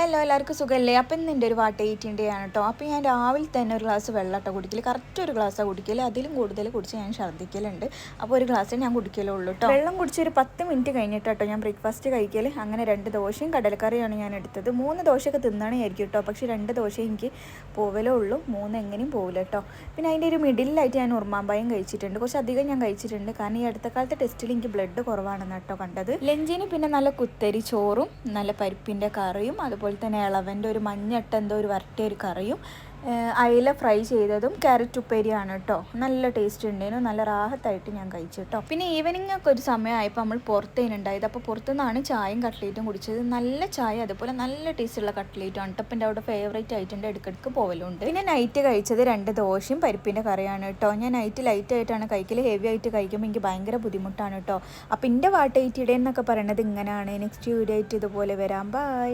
Hello എല്ലാവർക്കും സുഖമല്ലേ? അപ്പം ഇന്ന് എൻ്റെ ഒരു വാട്ട ആണ് കേട്ടോ. അപ്പോൾ ഞാൻ രാവിലെ തന്നെ ഒരു ഗ്ലാസ് വെള്ളമാട്ടോ കുടിക്കൽ. കറക്റ്റ് ഒരു ഗ്ലാസ്സാണ് കുടിക്കൽ. അതിലും കൂടുതൽ കുടിച്ച് ഞാൻ ഛർദ്ദിക്കലുണ്ട്. അപ്പോൾ ഒരു ഗ്ലാസ് ഞാൻ കുടിക്കലുള്ളൂ കേട്ടോ. വെള്ളം കുടിച്ച് ഒരു 10 മിനിറ്റ് കഴിഞ്ഞിട്ടോ ഞാൻ ബ്രേക്ക്ഫാസ്റ്റ് കഴിക്കൽ. അങ്ങനെ 2 ദോശയും കടലക്കറിയാണ് ഞാൻ എടുത്തത്. 3 ദോശയൊക്കെ തിന്നണമായിരിക്കും കേട്ടോ. പക്ഷേ 2 ദോശ എനിക്ക് പോവലേ ഉള്ളൂ, 3 എങ്ങനെയും പോവില്ല കേട്ടോ. പിന്നെ അതിൻ്റെ ഒരു മിഡിലായിട്ട് ഞാൻ ഉറുമാമ്പായും കഴിച്ചിട്ടുണ്ട്. കുറച്ച് അധികം ഞാൻ കഴിച്ചിട്ടുണ്ട്. കാരണം ഈ അടുത്ത കാലത്തെ ടെസ്റ്റിൽ എനിക്ക് ബ്ലഡ് കുറവാണെന്ന് കേട്ടോ കണ്ടത്. ലഞ്ചിന് പിന്നെ നല്ല കുത്തരി ചോറും നല്ല പരിപ്പിൻ്റെ കറിയും അതുപോലെ തന്നെ ഇളവൻ്റെ ഒരു മഞ്ഞട്ട എന്തോ ഒരു വരട്ടിയ ഒരു കറിയും അയില ഫ്രൈ ചെയ്തതും ക്യാരറ്റ് ഉപ്പേരിയാണ് കേട്ടോ. നല്ല ടേസ്റ്റ് ഉണ്ടായിരുന്നു, നല്ല റാഹത്തായിട്ട് ഞാൻ കഴിച്ചു കേട്ടോ. പിന്നെ ഈവനിങ് ഒക്കെ ഒരു സമയമായപ്പോൾ നമ്മൾ പുറത്തേനുണ്ടായത്. അപ്പോൾ പുറത്തുനിന്നാണ് ചായയും കട്ട്ലേറ്റും കുടിച്ചത്. നല്ല ചായ അതുപോലെ നല്ല ടേസ്റ്റുള്ള കട്ട്ലേറ്റും അണ്ടപ്പൻ്റെ അവിടെ ഫേവറേറ്റ് ആയിട്ടുണ്ട്, ഇടയ്ക്കിടയ്ക്ക് പോവലുണ്ട്. പിന്നെ നൈറ്റ് കഴിച്ചത് 2 ദോശയും പരിപ്പിൻ്റെ കറിയാണ് കേട്ടോ. ഞാൻ നൈറ്റ് ലൈറ്റ് ആയിട്ടാണ് കഴിക്കൽ, ഹെവി ആയിട്ട് കഴിക്കുമ്പോൾ എനിക്ക് ഭയങ്കര ബുദ്ധിമുട്ടാണ് കേട്ടോ. അപ്പോൾ എൻ്റെ വാട്ട 80 എന്നൊക്കെ പറയണത് ഇങ്ങനെയാണ്. നെക്സ്റ്റ് വീഡിയോ ആയിട്ട് ഇതുപോലെ വരാം. ബൈ.